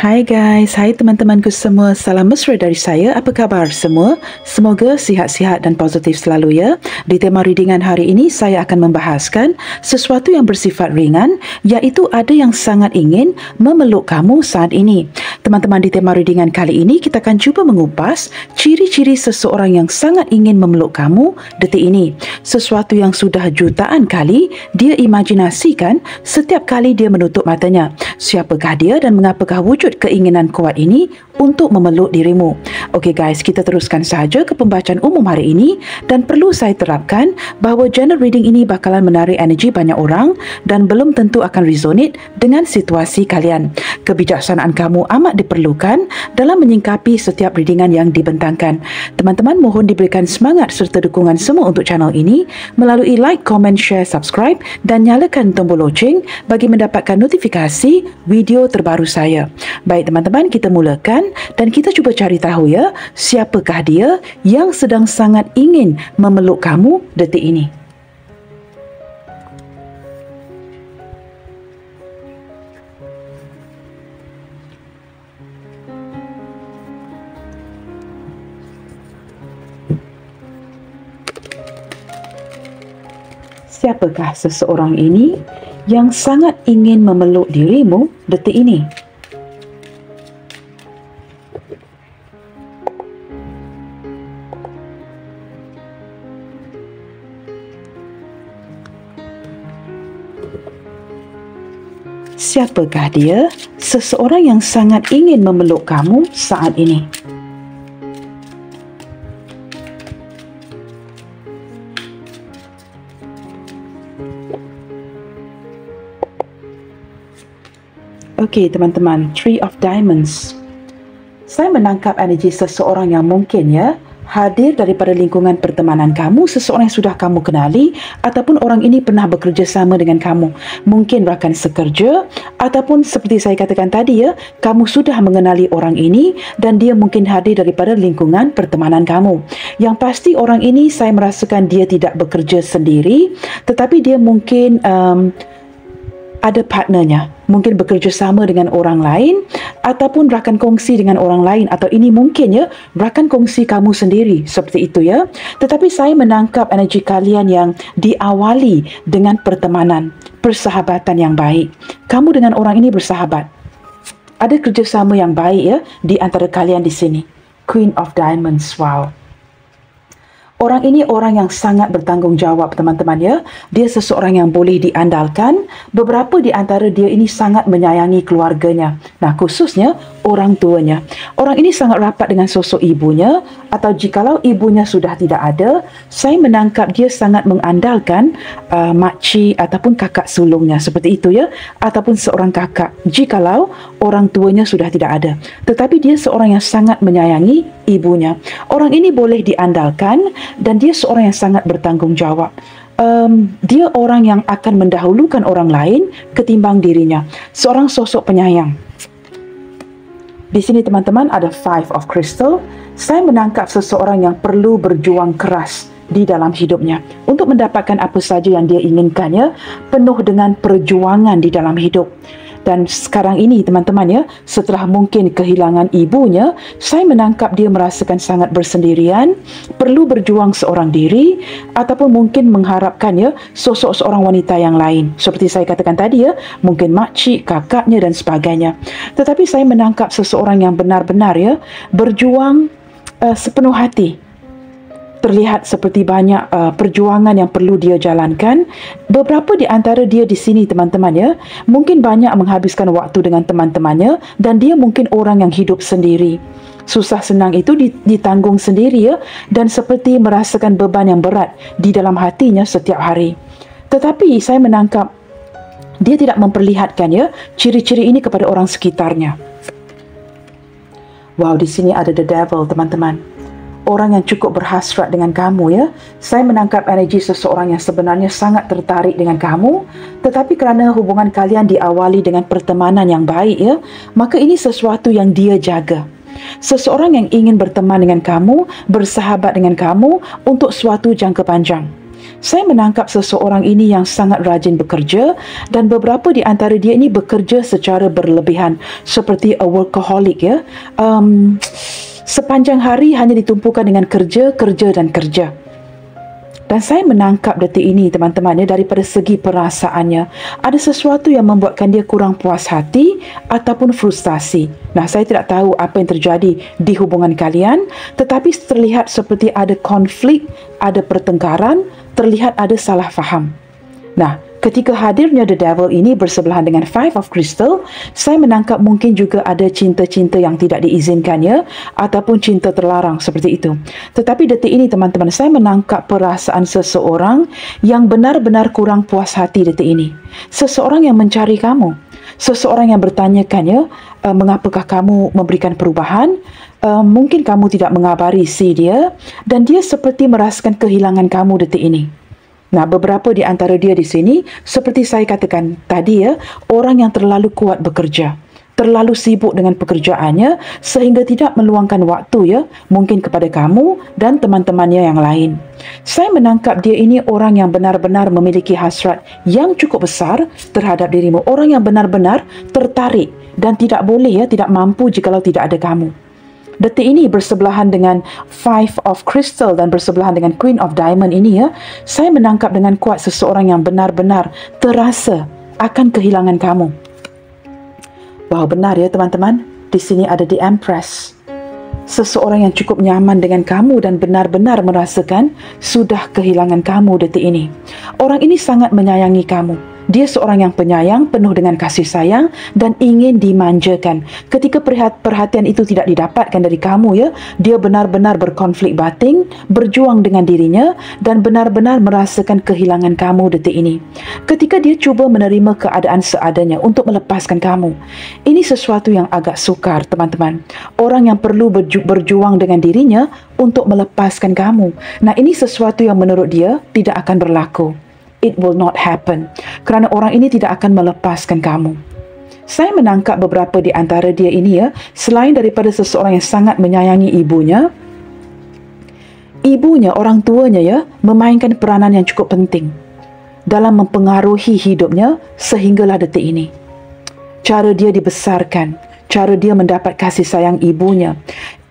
Hai guys, hai teman-temanku semua. Salam mesra dari saya. Apa khabar semua? Semoga sihat-sihat dan positif selalu ya. Di tema readingan hari ini, saya akan membahaskan sesuatu yang bersifat ringan, iaitu ada yang sangat ingin memeluk kamu saat ini. Teman-teman, di tema readingan kali ini, kita akan cuba mengupas ciri-ciri seseorang yang sangat ingin memeluk kamu detik ini. Sesuatu yang sudah jutaan kali dia imajinasikan setiap kali dia menutup matanya. Siapakah dia dan mengapakah wujud keinginan kuat ini untuk memeluk dirimu? Okey guys, kita teruskan sahaja ke pembacaan umum hari ini, dan perlu saya terapkan bahawa journal reading ini bakalan menarik energi banyak orang dan belum tentu akan resonate dengan situasi kalian. Kebijaksanaan kamu amat diperlukan dalam menyingkapi setiap readingan yang dibentangkan. Teman-teman, mohon diberikan semangat serta dukungan semua untuk channel ini melalui like, comment, share, subscribe dan nyalakan tombol loceng bagi mendapatkan notifikasi video terbaru saya. Baik teman-teman, kita mulakan dan kita cuba cari tahu ya, siapakah dia yang sedang sangat ingin memeluk kamu detik ini. Siapakah seseorang ini yang sangat ingin memeluk dirimu detik ini? Siapakah dia, seseorang yang sangat ingin memeluk kamu saat ini? Okey teman-teman, Three of Diamonds. Saya menangkap energi seseorang yang mungkin ya hadir daripada lingkungan pertemanan kamu, seseorang yang sudah kamu kenali ataupun orang ini pernah bekerja sama dengan kamu. Mungkin rakan sekerja ataupun seperti saya katakan tadi ya, kamu sudah mengenali orang ini dan dia mungkin hadir daripada lingkungan pertemanan kamu. Yang pasti orang ini saya merasakan dia tidak bekerja sendiri, tetapi dia mungkin ada partnernya, mungkin bekerja sama dengan orang lain ataupun rakan kongsi dengan orang lain, atau ini mungkin ya rakan kongsi kamu sendiri, seperti itu ya. Tetapi saya menangkap energi kalian yang diawali dengan pertemanan, persahabatan yang baik. Kamu dengan orang ini bersahabat, ada kerjasama yang baik ya di antara kalian di sini. Queen of Diamonds, wow. Orang ini orang yang sangat bertanggungjawab teman-teman ya. Dia seseorang yang boleh diandalkan. Beberapa di antara dia ini sangat menyayangi keluarganya. Nah, khususnya orang tuanya. Orang ini sangat rapat dengan sosok ibunya, atau jikalau ibunya sudah tidak ada, saya menangkap dia sangat mengandalkan makcik ataupun kakak sulungnya, seperti itu ya, ataupun seorang kakak jikalau orang tuanya sudah tidak ada. Tetapi dia seorang yang sangat menyayangi ibunya. Orang ini boleh diandalkan dan dia seorang yang sangat bertanggungjawab. Dia orang yang akan mendahulukan orang lain ketimbang dirinya. Seorang sosok penyayang. Di sini teman-teman ada Five of Crystal. Saya menangkap seseorang yang perlu berjuang keras di dalam hidupnya untuk mendapatkan apa saja yang dia inginkan ya, penuh dengan perjuangan di dalam hidup. Dan sekarang ini teman-teman ya, setelah mungkin kehilangan ibunya, saya menangkap dia merasakan sangat bersendirian, perlu berjuang seorang diri, ataupun mungkin mengharapkan ya sosok seorang wanita yang lain. Seperti saya katakan tadi ya, mungkin makcik, kakaknya dan sebagainya. Tetapi saya menangkap seseorang yang benar-benar ya berjuang sepenuh hati. Terlihat seperti banyak perjuangan yang perlu dia jalankan. Beberapa di antara dia di sini teman-teman ya, mungkin banyak menghabiskan waktu dengan teman-temannya dan dia mungkin orang yang hidup sendiri. Susah senang itu ditanggung sendiri ya, dan seperti merasakan beban yang berat di dalam hatinya setiap hari. Tetapi saya menangkap dia tidak memperlihatkan ya ciri-ciri ini kepada orang sekitarnya. Wow, di sini ada the devil teman-teman. Orang yang cukup berhasrat dengan kamu ya. Saya menangkap energi seseorang yang sebenarnya sangat tertarik dengan kamu, tetapi kerana hubungan kalian diawali dengan pertemanan yang baik ya, maka ini sesuatu yang dia jaga. Seseorang yang ingin berteman dengan kamu, bersahabat dengan kamu untuk suatu jangka panjang. Saya menangkap seseorang ini yang sangat rajin bekerja dan beberapa di antara dia ini bekerja secara berlebihan seperti a workaholic ya. Sepanjang hari hanya ditumpukan dengan kerja, kerja dan kerja. Dan saya menangkap detik ini teman-teman ya, daripada segi perasaannya ada sesuatu yang membuatkan dia kurang puas hati ataupun frustasi. Nah, saya tidak tahu apa yang terjadi di hubungan kalian, tetapi terlihat seperti ada konflik, ada pertengkaran, terlihat ada salah faham. Nah, ketika hadirnya The Devil ini bersebelahan dengan Five of Crystal, saya menangkap mungkin juga ada cinta-cinta yang tidak diizinkan ya, ataupun cinta terlarang seperti itu. Tetapi detik ini teman-teman, saya menangkap perasaan seseorang yang benar-benar kurang puas hati detik ini. Seseorang yang mencari kamu. Seseorang yang bertanyakan ya, mengapakah kamu memberikan perubahan? Mungkin kamu tidak mengabari si dia, dan dia seperti merasakan kehilangan kamu detik ini. Nah, beberapa di antara dia di sini, seperti saya katakan tadi ya, orang yang terlalu kuat bekerja, terlalu sibuk dengan pekerjaannya sehingga tidak meluangkan waktu ya, mungkin kepada kamu dan teman-temannya yang lain. Saya menangkap dia ini orang yang benar-benar memiliki hasrat yang cukup besar terhadap dirimu, orang yang benar-benar tertarik dan tidak boleh ya, tidak mampu jikalau tidak ada kamu. Detik ini bersebelahan dengan Five of Crystal dan bersebelahan dengan Queen of Diamond ini ya, saya menangkap dengan kuat seseorang yang benar-benar terasa akan kehilangan kamu. Wow, benar ya teman-teman. Di sini ada The Empress. Seseorang yang cukup nyaman dengan kamu dan benar-benar merasakan sudah kehilangan kamu detik ini. Orang ini sangat menyayangi kamu. Dia seorang yang penyayang, penuh dengan kasih sayang dan ingin dimanjakan. Ketika perhatian itu tidak didapatkan dari kamu ya, dia benar-benar berkonflik batin, berjuang dengan dirinya dan benar-benar merasakan kehilangan kamu detik ini. Ketika dia cuba menerima keadaan seadanya untuk melepaskan kamu, ini sesuatu yang agak sukar teman-teman. Orang yang perlu berjuang dengan dirinya untuk melepaskan kamu. Nah, ini sesuatu yang menurut dia tidak akan berlaku. It will not happen. Kerana orang ini tidak akan melepaskan kamu. Saya menangkap beberapa di antara dia ini ya, selain daripada seseorang yang sangat menyayangi ibunya, orang tuanya ya, memainkan peranan yang cukup penting dalam mempengaruhi hidupnya sehinggalah detik ini. Cara dia dibesarkan, cara dia mendapat kasih sayang ibunya.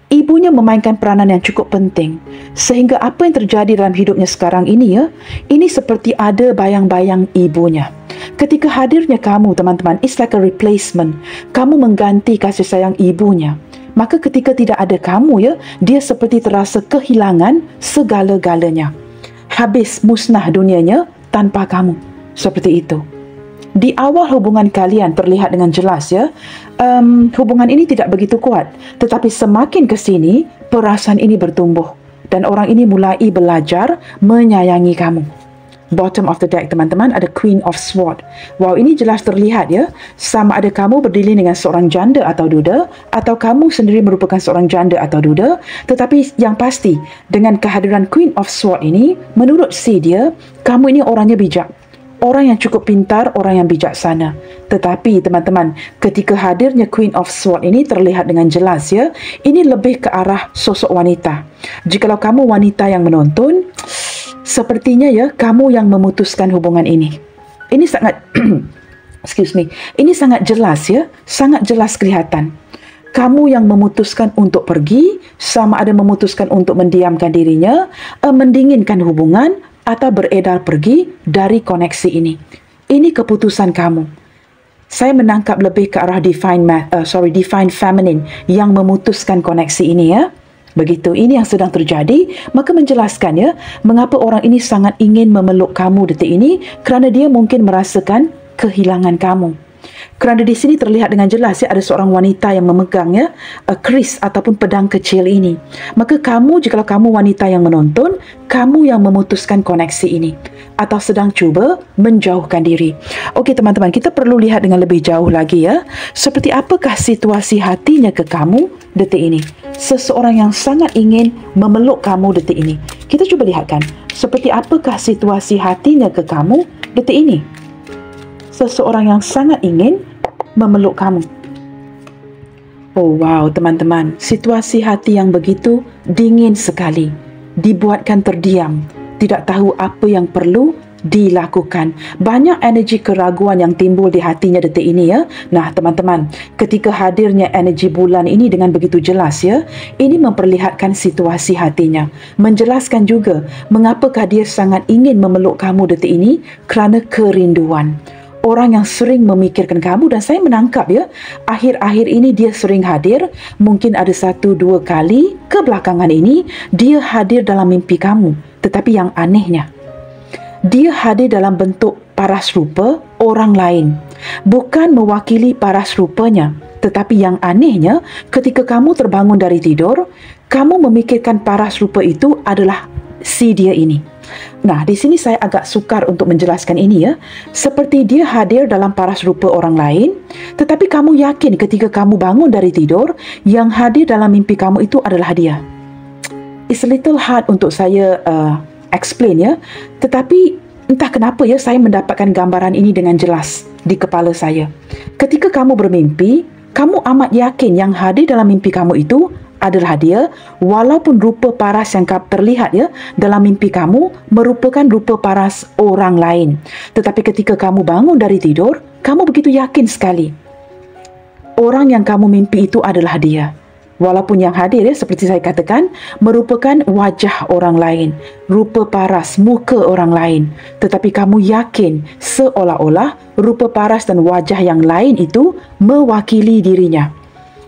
Ibunya memainkan peranan yang cukup penting sehingga apa yang terjadi dalam hidupnya sekarang ini ya, ini seperti ada bayang-bayang ibunya. Ketika hadirnya kamu teman-teman, it's like a replacement. Kamu mengganti kasih sayang ibunya. Maka ketika tidak ada kamu ya, dia seperti terasa kehilangan segala-galanya. Habis musnah dunianya tanpa kamu. Seperti itu. Di awal hubungan kalian terlihat dengan jelas ya, hubungan ini tidak begitu kuat. Tetapi semakin ke sini, perasaan ini bertumbuh. Dan orang ini mulai belajar menyayangi kamu. Bottom of the deck teman-teman, ada Queen of Swords. Wow, ini jelas terlihat ya, sama ada kamu berdiri dengan seorang janda atau duda, atau kamu sendiri merupakan seorang janda atau duda. Tetapi yang pasti, dengan kehadiran Queen of Swords ini, menurut si dia, kamu ini orangnya bijak. Orang yang cukup pintar, orang yang bijaksana. Tetapi teman-teman, ketika hadirnya Queen of Swords ini terlihat dengan jelas ya, ini lebih ke arah sosok wanita. Jikalau kamu wanita yang menonton, sepertinya ya, kamu yang memutuskan hubungan ini. Ini sangat, ini sangat jelas ya, sangat jelas kelihatan. Kamu yang memutuskan untuk pergi, sama ada memutuskan untuk mendiamkan dirinya, mendinginkan hubungan, atau beredar pergi dari koneksi ini. Ini keputusan kamu. Saya menangkap lebih ke arah divine feminine yang memutuskan koneksi ini ya. Begitu, ini yang sedang terjadi, maka menjelaskan ya, mengapa orang ini sangat ingin memeluk kamu detik ini, kerana dia mungkin merasakan kehilangan kamu. Kerana di sini terlihat dengan jelas ya, ada seorang wanita yang memegang ya, keris ataupun pedang kecil ini. Maka kamu, jikalau kamu wanita yang menonton, kamu yang memutuskan koneksi ini atau sedang cuba menjauhkan diri. Okey teman-teman, kita perlu lihat dengan lebih jauh lagi ya, seperti apakah situasi hatinya ke kamu detik ini. Seseorang yang sangat ingin memeluk kamu detik ini. Kita cuba lihatkan, seperti apakah situasi hatinya ke kamu detik ini. Seseorang yang sangat ingin memeluk kamu. Oh wow teman-teman, situasi hati yang begitu dingin sekali, dibuatkan terdiam, tidak tahu apa yang perlu dilakukan. Banyak energi keraguan yang timbul di hatinya detik ini ya. Nah teman-teman, ketika hadirnya energi bulan ini dengan begitu jelas ya, ini memperlihatkan situasi hatinya, menjelaskan juga mengapakah dia sangat ingin memeluk kamu detik ini kerana kerinduan. Orang yang sering memikirkan kamu, dan saya menangkap ya, akhir-akhir ini dia sering hadir. Mungkin ada 1-2 kali kebelakangan ini dia hadir dalam mimpi kamu. Tetapi yang anehnya, dia hadir dalam bentuk paras rupa orang lain, bukan mewakili paras rupanya. Tetapi yang anehnya, ketika kamu terbangun dari tidur, kamu memikirkan paras rupa itu adalah si dia ini. Nah, di sini saya agak sukar untuk menjelaskan ini ya. Seperti dia hadir dalam paras rupa orang lain, tetapi kamu yakin ketika kamu bangun dari tidur, yang hadir dalam mimpi kamu itu adalah dia. It's a little hard untuk saya explain ya. Tetapi entah kenapa ya, saya mendapatkan gambaran ini dengan jelas di kepala saya. Ketika kamu bermimpi, kamu amat yakin yang hadir dalam mimpi kamu itu adalah dia, walaupun rupa paras yang terlihat ya dalam mimpi kamu merupakan rupa paras orang lain. Tetapi ketika kamu bangun dari tidur, kamu begitu yakin sekali orang yang kamu mimpi itu adalah dia. Walaupun yang hadir ya, seperti saya katakan, merupakan wajah orang lain, rupa paras, muka orang lain. Tetapi kamu yakin seolah-olah rupa paras dan wajah yang lain itu mewakili dirinya.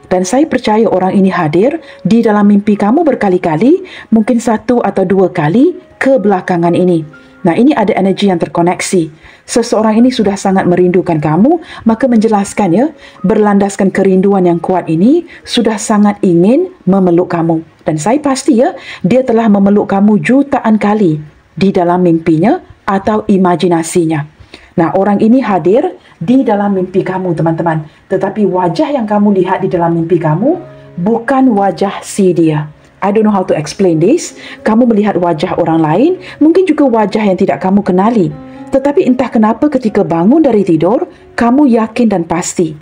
Dan saya percaya orang ini hadir di dalam mimpi kamu berkali-kali, mungkin 1 atau 2 kali kebelakangan ini. Nah, ini ada energi yang terkoneksi. Seseorang ini sudah sangat merindukan kamu, maka menjelaskan ya, berlandaskan kerinduan yang kuat ini, sudah sangat ingin memeluk kamu. Dan saya pasti ya, dia telah memeluk kamu jutaan kali di dalam mimpinya atau imajinasinya. Nah, orang ini hadir di dalam mimpi kamu, teman-teman. Tetapi wajah yang kamu lihat di dalam mimpi kamu bukan wajah si dia. I don't know how to explain this. Kamu melihat wajah orang lain, mungkin juga wajah yang tidak kamu kenali. Tetapi entah kenapa ketika bangun dari tidur, kamu yakin dan pasti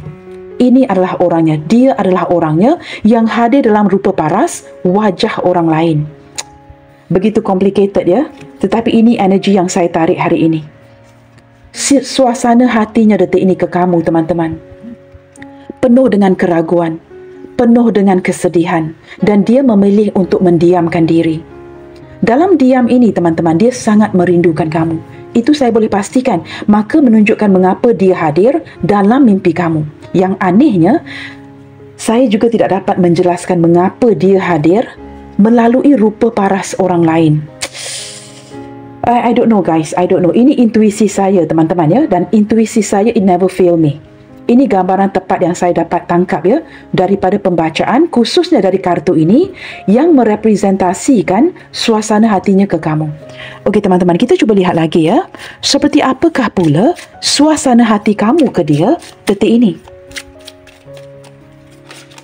ini adalah orangnya. Dia adalah orangnya yang hadir dalam rupa paras wajah orang lain. Begitu complicated ya. Tetapi ini energi yang saya tarik hari ini. Suasana hatinya detik ini ke kamu, teman-teman, penuh dengan keraguan, penuh dengan kesedihan, dan dia memilih untuk mendiamkan diri. Dalam diam ini, teman-teman, dia sangat merindukan kamu. Itu saya boleh pastikan. Maka menunjukkan mengapa dia hadir dalam mimpi kamu. Yang anehnya, saya juga tidak dapat menjelaskan mengapa dia hadir melalui rupa paras orang lain. I don't know guys, I don't know. Ini intuisi saya, teman-teman ya, dan intuisi saya it never fail me. Ini gambaran tepat yang saya dapat tangkap ya daripada pembacaan, khususnya dari kartu ini yang merepresentasikan suasana hatinya ke kamu. Okey teman-teman, kita cuba lihat lagi ya. Seperti apakah pula suasana hati kamu ke dia detik ini?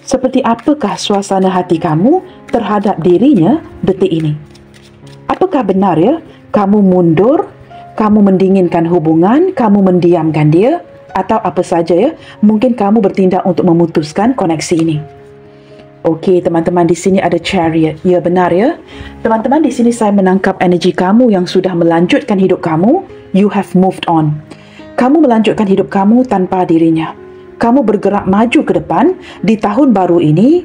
Seperti apakah suasana hati kamu terhadap dirinya detik ini? Apakah benar ya, kamu mundur, kamu mendinginkan hubungan, kamu mendiamkan dia, atau apa saja ya, mungkin kamu bertindak untuk memutuskan koneksi ini. Okey teman-teman, di sini ada Chariot. Ya benar ya. Teman-teman, di sini saya menangkap energi kamu yang sudah melanjutkan hidup kamu. You have moved on. Kamu melanjutkan hidup kamu tanpa dirinya. Kamu bergerak maju ke depan di tahun baru ini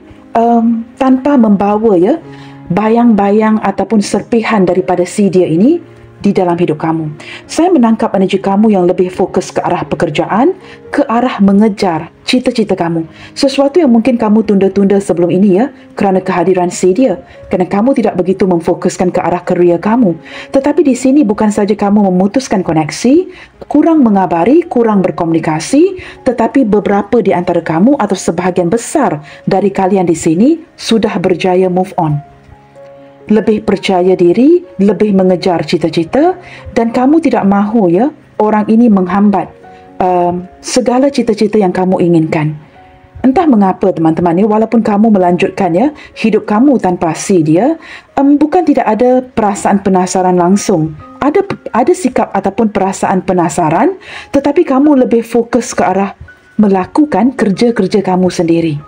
tanpa membawa ya bayang-bayang ataupun serpihan daripada si dia ini di dalam hidup kamu. Saya menangkap energi kamu yang lebih fokus ke arah pekerjaan, ke arah mengejar cita-cita kamu. Sesuatu yang mungkin kamu tunda-tunda sebelum ini ya, kerana kehadiran si dia. Kerana kamu tidak begitu memfokuskan ke arah kerja kamu. Tetapi di sini bukan saja kamu memutuskan koneksi, kurang mengabari, kurang berkomunikasi, tetapi beberapa di antara kamu atau sebahagian besar dari kalian di sini sudah berjaya move on. Lebih percaya diri, lebih mengejar cita-cita, dan kamu tidak mahu ya orang ini menghambat segala cita-cita yang kamu inginkan. Entah mengapa teman-teman ya, walaupun kamu melanjutkan ya hidup kamu tanpa si dia, bukan tidak ada perasaan penasaran langsung. Ada sikap ataupun perasaan penasaran, tetapi kamu lebih fokus ke arah melakukan kerja-kerja kamu sendiri.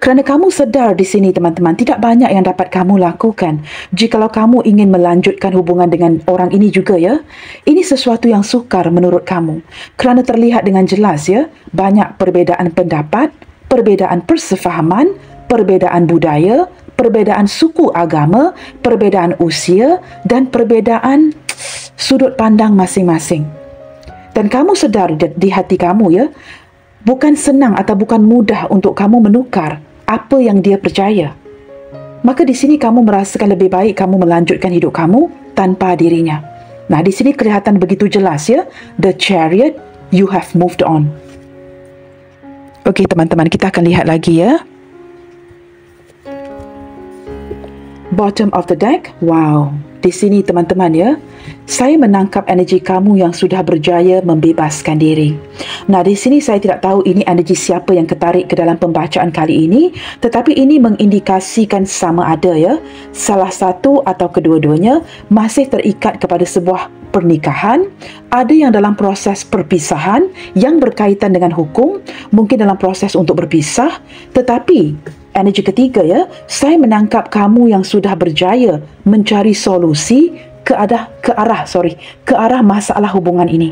Kerana kamu sedar di sini teman-teman, tidak banyak yang dapat kamu lakukan jikalau kamu ingin melanjutkan hubungan dengan orang ini juga ya. Ini sesuatu yang sukar menurut kamu. Kerana terlihat dengan jelas ya, banyak perbezaan pendapat, perbezaan persefahaman, perbezaan budaya, perbezaan suku agama, perbezaan usia dan perbezaan sudut pandang masing-masing. Dan kamu sedar di hati kamu ya, bukan senang atau bukan mudah untuk kamu menukar apa yang dia percaya. Maka di sini kamu merasakan lebih baik kamu melanjutkan hidup kamu tanpa dirinya. Nah, di sini kelihatan begitu jelas ya, the Chariot, you have moved on. Okey teman-teman, kita akan lihat lagi ya. Bottom of the deck, wow. Di sini teman-teman ya, saya menangkap energi kamu yang sudah berjaya membebaskan diri. Nah, di sini saya tidak tahu ini energi siapa yang ketarik ke dalam pembacaan kali ini, tetapi ini mengindikasikan sama ada ya, salah satu atau kedua-duanya masih terikat kepada sebuah pernikahan, ada yang dalam proses perpisahan yang berkaitan dengan hukum, mungkin dalam proses untuk berpisah, tetapi energi ketiga ya, saya menangkap kamu yang sudah berjaya mencari solusi ke arah masalah hubungan ini.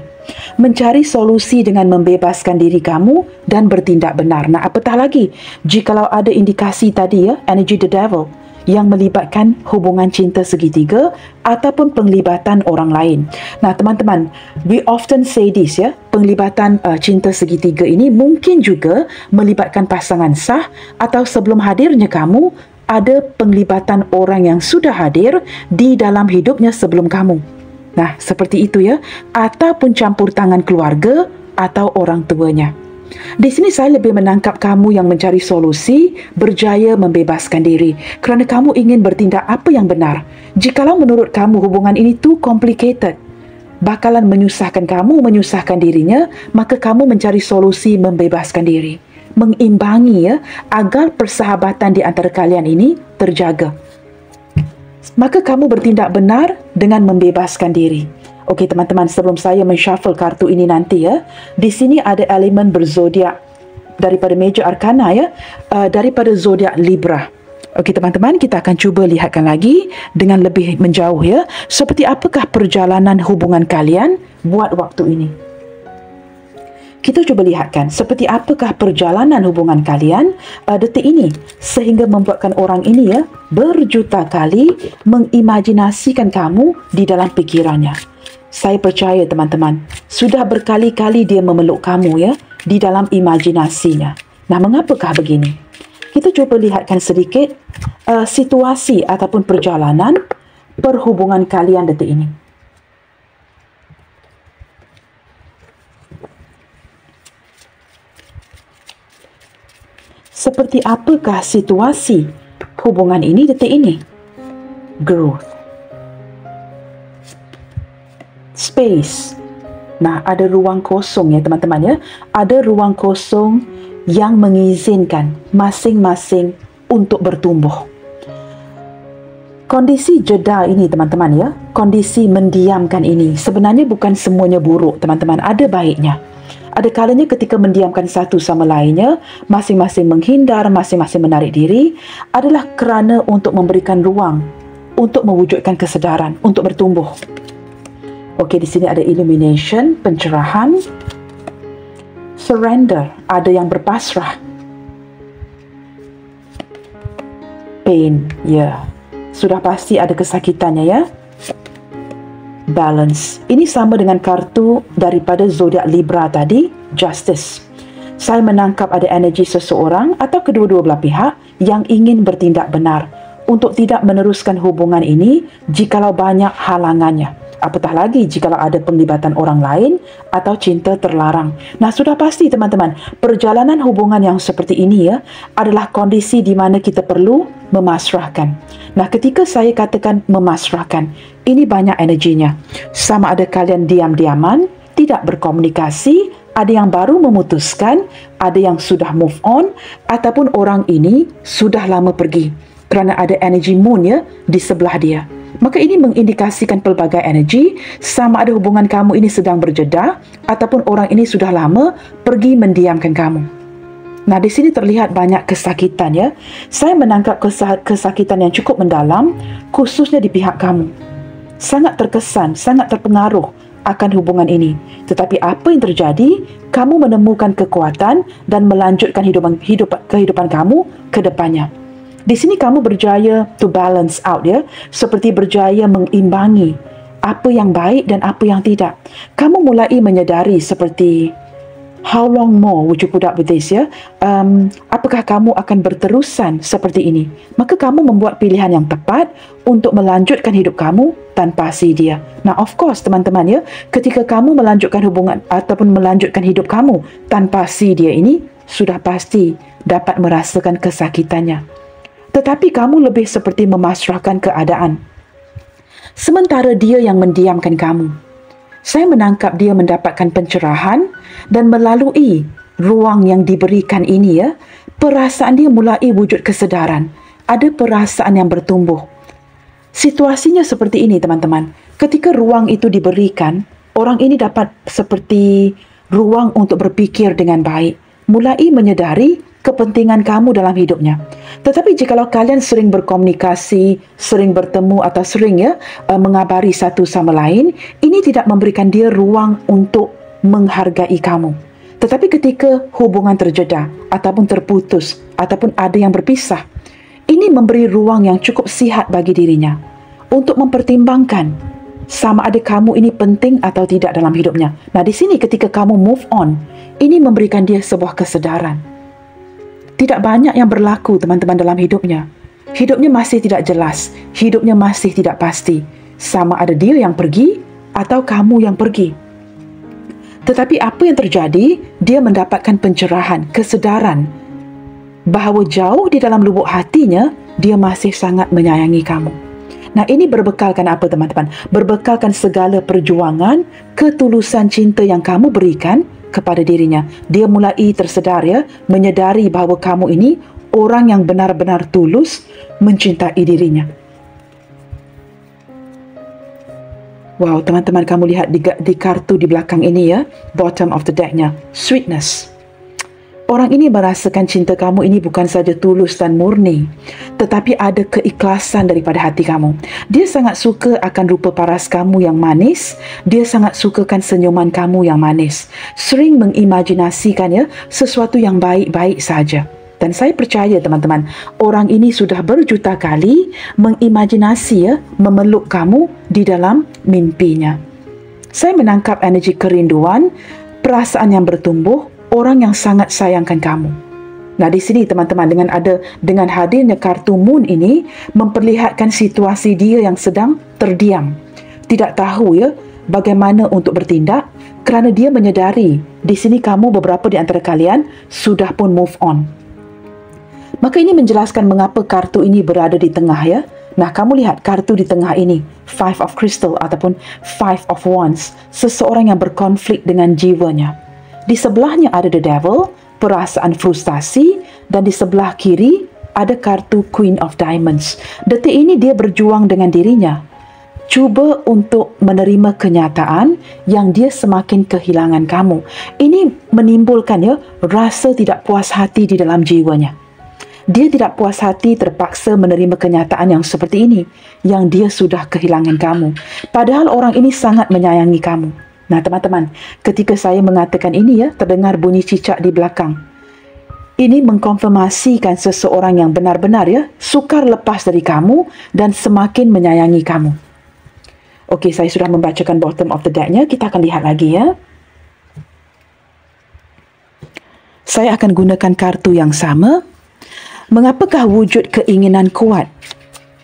Mencari solusi dengan membebaskan diri kamu dan bertindak benar. Nah, apatah lagi jikalau ada indikasi tadi ya, energy the devil yang melibatkan hubungan cinta segitiga ataupun penglibatan orang lain. Nah, teman-teman, we often say this ya, penglibatan cinta segitiga ini mungkin juga melibatkan pasangan sah atau sebelum hadirnya kamu, ada penglibatan orang yang sudah hadir di dalam hidupnya sebelum kamu. Nah, seperti itu ya, ataupun campur tangan keluarga atau orang tuanya. Di sini saya lebih menangkap kamu yang mencari solusi, berjaya membebaskan diri kerana kamu ingin bertindak apa yang benar. Jikalau menurut kamu hubungan ini too complicated, bakalan menyusahkan kamu, menyusahkan dirinya, maka kamu mencari solusi membebaskan diri, mengimbangi ya, agar persahabatan di antara kalian ini terjaga. Maka kamu bertindak benar dengan membebaskan diri. Okey teman-teman, sebelum saya men-shuffle kartu ini nanti ya, di sini ada elemen berzodiak daripada Major Arcana ya, daripada zodiak Libra. Okey teman-teman, kita akan cuba lihatkan lagi dengan lebih menjauh ya, seperti apakah perjalanan hubungan kalian buat waktu ini. Kita cuba lihatkan seperti apakah perjalanan hubungan kalian detik ini sehingga membuatkan orang ini ya berjuta kali mengimajinasikan kamu di dalam fikirannya. Saya percaya teman-teman, sudah berkali-kali dia memeluk kamu ya di dalam imajinasinya. Nah, mengapakah begini? Kita cuba lihatkan sedikit situasi ataupun perjalanan perhubungan kalian detik ini. Seperti apakah situasi hubungan ini detik ini? Growth. Space. Nah, ada ruang kosong ya teman-teman ya. Ada ruang kosong yang mengizinkan masing-masing untuk bertumbuh. Kondisi jeda ini teman-teman ya, kondisi mendiamkan ini sebenarnya bukan semuanya buruk teman-teman, ada baiknya. Ada kalanya ketika mendiamkan satu sama lainnya, masing-masing menghindar, masing-masing menarik diri, adalah kerana untuk memberikan ruang untuk mewujudkan kesedaran, untuk bertumbuh. Okey, di sini ada illumination, pencerahan, surrender, ada yang berpasrah, pain, ya, sudah pasti ada kesakitannya ya. Balance. Ini sama dengan kartu daripada zodiak Libra tadi, Justice. Saya menangkap ada energi seseorang atau kedua-dua belah pihak yang ingin bertindak benar untuk tidak meneruskan hubungan ini jikalau banyak halangannya. Apatah lagi jikalau ada penglibatan orang lain atau cinta terlarang. Nah, sudah pasti teman-teman, perjalanan hubungan yang seperti ini ya adalah kondisi di mana kita perlu memasrahkan. Nah, ketika saya katakan memasrahkan, ini banyak energinya. Sama ada kalian diam-diaman, tidak berkomunikasi, ada yang baru memutuskan, ada yang sudah move on, ataupun orang ini sudah lama pergi kerana ada energi moon ya di sebelah dia. Maka ini mengindikasikan pelbagai energi, sama ada hubungan kamu ini sedang berjeda ataupun orang ini sudah lama pergi mendiamkan kamu. Nah, di sini terlihat banyak kesakitan ya. Saya menangkap kesakitan yang cukup mendalam, khususnya di pihak kamu. Sangat terkesan, sangat terpengaruh akan hubungan ini. Tetapi apa yang terjadi? Kamu menemukan kekuatan dan melanjutkan kehidupan kamu ke depannya. Di sini kamu berjaya to balance out ya, seperti berjaya mengimbangi apa yang baik dan apa yang tidak. Kamu mulai menyadari seperti how long more would you put up with this ya? Apakah kamu akan berterusan seperti ini? Maka kamu membuat pilihan yang tepat untuk melanjutkan hidup kamu tanpa si dia. Nah, of course teman-teman ya, ketika kamu melanjutkan hubungan ataupun melanjutkan hidup kamu tanpa si dia ini, sudah pasti dapat merasakan kesakitannya. Tetapi kamu lebih seperti memasrahkan keadaan, sementara dia yang mendiamkan kamu. Saya menangkap dia mendapatkan pencerahan dan melalui ruang yang diberikan ini ya, perasaan dia mulai wujud kesedaran. Ada perasaan yang bertumbuh. Situasinya seperti ini teman-teman. Ketika ruang itu diberikan, orang ini dapat seperti ruang untuk berfikir dengan baik. Mulai menyadari kepentingan kamu dalam hidupnya. Tetapi jikalau kalian sering berkomunikasi, sering bertemu atau sering mengabari satu sama lain, ini tidak memberikan dia ruang untuk menghargai kamu. Tetapi ketika hubungan terjeda ataupun terputus ataupun ada yang berpisah, ini memberi ruang yang cukup sihat bagi dirinya untuk mempertimbangkan sama ada kamu ini penting atau tidak dalam hidupnya. Nah, di sini ketika kamu move on, ini memberikan dia sebuah kesedaran. Tidak banyak yang berlaku teman-teman dalam hidupnya. Hidupnya masih tidak jelas. Hidupnya masih tidak pasti. Sama ada dia yang pergi atau kamu yang pergi. Tetapi apa yang terjadi? Dia mendapatkan pencerahan, kesedaran bahawa jauh di dalam lubuk hatinya, dia masih sangat menyayangi kamu. Nah, ini berbekalkan apa teman-teman? Berbekalkan segala perjuangan, ketulusan cinta yang kamu berikan kepada dirinya. Dia mulai tersedar ya, menyadari bahawa kamu ini orang yang benar-benar tulus mencintai dirinya. Wow, teman-teman, kamu lihat di kartu di belakang ini ya, bottom of the deck-nya, sweetness. Orang ini merasakan cinta kamu ini bukan saja tulus dan murni, tetapi ada keikhlasan daripada hati kamu. Dia sangat suka akan rupa paras kamu yang manis. Dia sangat sukakan senyuman kamu yang manis. Sering mengimajinasikan ya, sesuatu yang baik-baik saja. Dan saya percaya teman-teman, orang ini sudah berjuta kali mengimajinasi ya, memeluk kamu di dalam mimpinya. Saya menangkap energi kerinduan, perasaan yang bertumbuh, orang yang sangat sayangkan kamu. Nah, di sini teman-teman, dengan hadirnya kartu Moon ini memperlihatkan situasi dia yang sedang terdiam. Tidak tahu ya bagaimana untuk bertindak kerana dia menyadari di sini kamu beberapa di antara kalian sudah pun move on. Maka ini menjelaskan mengapa kartu ini berada di tengah ya. Nah, kamu lihat kartu di tengah ini, Five of Crystal ataupun Five of Wands, seseorang yang berkonflik dengan jiwanya. Di sebelahnya ada The Devil, perasaan frustasi, dan di sebelah kiri ada kartu Queen of Diamonds. Detik ini dia berjuang dengan dirinya, cuba untuk menerima kenyataan yang dia semakin kehilangan kamu. Ini menimbulkan ya rasa tidak puas hati di dalam jiwanya. Dia tidak puas hati terpaksa menerima kenyataan yang seperti ini, yang dia sudah kehilangan kamu. Padahal orang ini sangat menyayangi kamu. Nah teman-teman, ketika saya mengatakan ini ya, terdengar bunyi cicak di belakang. Ini mengkonfirmasikan seseorang yang benar-benar ya, sukar lepas dari kamu dan semakin menyayangi kamu. Okey, saya sudah membacakan bottom of the deck-nya. Kita akan lihat lagi ya. Saya akan gunakan kartu yang sama. Mengapakah wujud keinginan kuat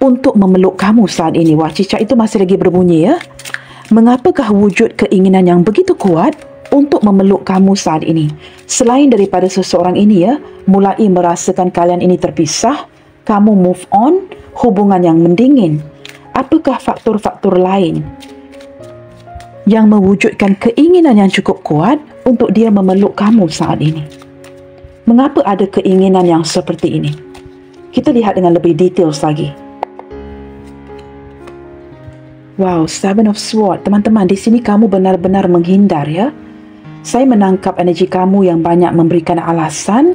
untuk memeluk kamu saat ini? Wah, cicak itu masih lagi berbunyi ya. Mengapakah wujud keinginan yang begitu kuat untuk memeluk kamu saat ini? Selain daripada seseorang ini ya, mulai merasakan kalian ini terpisah, kamu move on, hubungan yang mendingin. Apakah faktor-faktor lain yang mewujudkan keinginan yang cukup kuat untuk dia memeluk kamu saat ini? Mengapa ada keinginan yang seperti ini? Kita lihat dengan lebih detail lagi. Wow, Seven of Swords. Teman-teman, di sini kamu benar-benar menghindar ya. Saya menangkap energi kamu yang banyak memberikan alasan.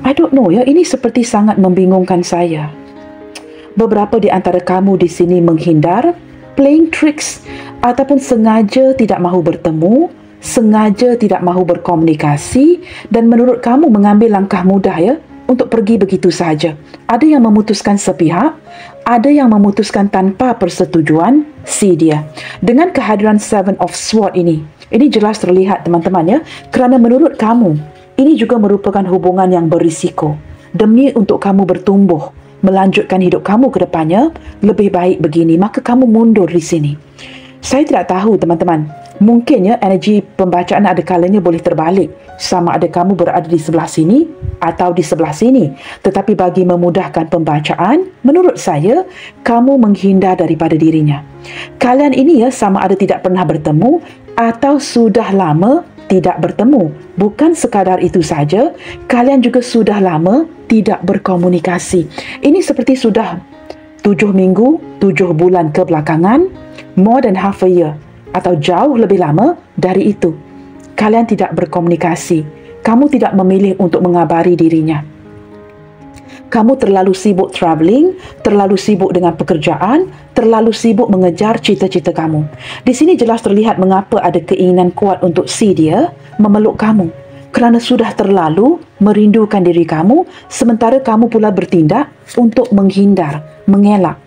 I don't know ya, ini seperti sangat membingungkan saya. Beberapa di antara kamu di sini menghindar, playing tricks, ataupun sengaja tidak mahu bertemu, sengaja tidak mahu berkomunikasi, dan menurut kamu mengambil langkah mudah ya untuk pergi begitu saja. Ada yang memutuskan sepihak, ada yang memutuskan tanpa persetujuan si dia. Dengan kehadiran Seven of Swords ini jelas terlihat teman-teman ya, kerana menurut kamu ini juga merupakan hubungan yang berisiko. Demi untuk kamu bertumbuh, melanjutkan hidup kamu ke depannya, lebih baik begini, maka kamu mundur di sini. Saya tidak tahu teman-teman, mungkin ya energi pembacaan ada kalanya boleh terbalik. Sama ada kamu berada di sebelah sini atau di sebelah sini. Tetapi bagi memudahkan pembacaan, menurut saya, kamu menghindar daripada dirinya. Kalian ini ya sama ada tidak pernah bertemu atau sudah lama tidak bertemu. Bukan sekadar itu saja, kalian juga sudah lama tidak berkomunikasi. Ini seperti sudah 7 minggu, 7 bulan kebelakangan, more than half a year, atau jauh lebih lama dari itu. Kalian tidak berkomunikasi. Kamu tidak memilih untuk mengabari dirinya. Kamu terlalu sibuk travelling, terlalu sibuk dengan pekerjaan, terlalu sibuk mengejar cita-cita kamu. Di sini jelas terlihat mengapa ada keinginan kuat untuk si dia memeluk kamu. Kerana sudah terlalu merindukan diri kamu, sementara kamu pula bertindak untuk menghindar, mengelak.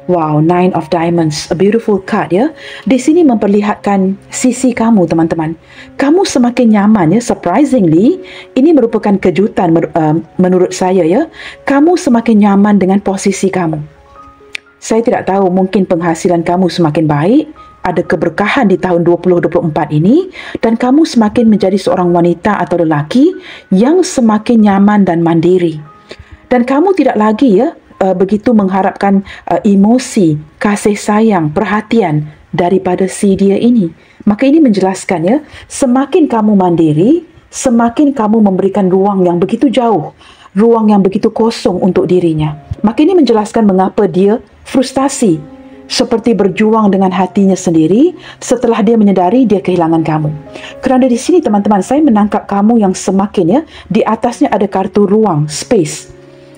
Wow, Nine of Diamonds, a beautiful card ya. Di sini memperlihatkan sisi kamu teman-teman. Kamu semakin nyaman ya, surprisingly, ini merupakan kejutan menurut saya ya. Kamu semakin nyaman dengan posisi kamu. Saya tidak tahu, mungkin penghasilan kamu semakin baik, ada keberkahan di tahun 2024 ini, dan kamu semakin menjadi seorang wanita atau lelaki yang semakin nyaman dan mandiri. Dan kamu tidak lagi ya, begitu mengharapkan emosi, kasih sayang, perhatian daripada si dia ini. Maka ini menjelaskan ya, semakin kamu mandiri, semakin kamu memberikan ruang yang begitu jauh, ruang yang begitu kosong untuk dirinya. Maka ini menjelaskan mengapa dia frustasi, seperti berjuang dengan hatinya sendiri setelah dia menyedari dia kehilangan kamu. Kerana di sini teman-teman, saya menangkap kamu yang semakin ya, di atasnya ada kartu ruang, space.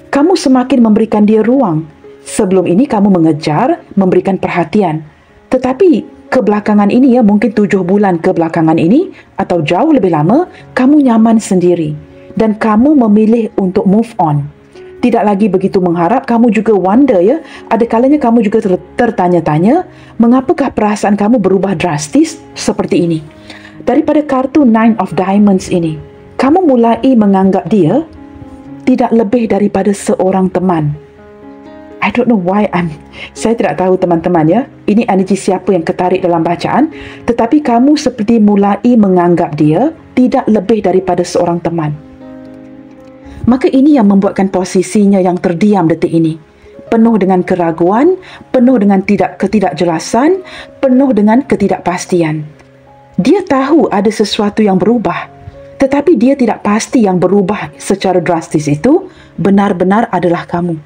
Kamu semakin memberikan dia ruang. Sebelum ini kamu mengejar, memberikan perhatian. Tetapi kebelakangan ini ya, mungkin 7 bulan kebelakangan ini atau jauh lebih lama, kamu nyaman sendiri. Dan kamu memilih untuk move on. Tidak lagi begitu mengharap, kamu juga wonder ya. Ada kalanya kamu juga tertanya-tanya, mengapakah perasaan kamu berubah drastis seperti ini? Daripada kartu Nine of Diamonds ini, kamu mulai menganggap dia tidak lebih daripada seorang teman. I don't know why saya tidak tahu teman-teman ya. Ini energi siapa yang ketarik dalam bacaan. Tetapi kamu seperti mulai menganggap dia tidak lebih daripada seorang teman. Maka ini yang membuatkan posisinya yang terdiam detik ini. Penuh dengan keraguan, penuh dengan ketidakjelasan, penuh dengan ketidakpastian. Dia tahu ada sesuatu yang berubah. Tetapi dia tidak pasti yang berubah secara drastis itu benar-benar adalah kamu.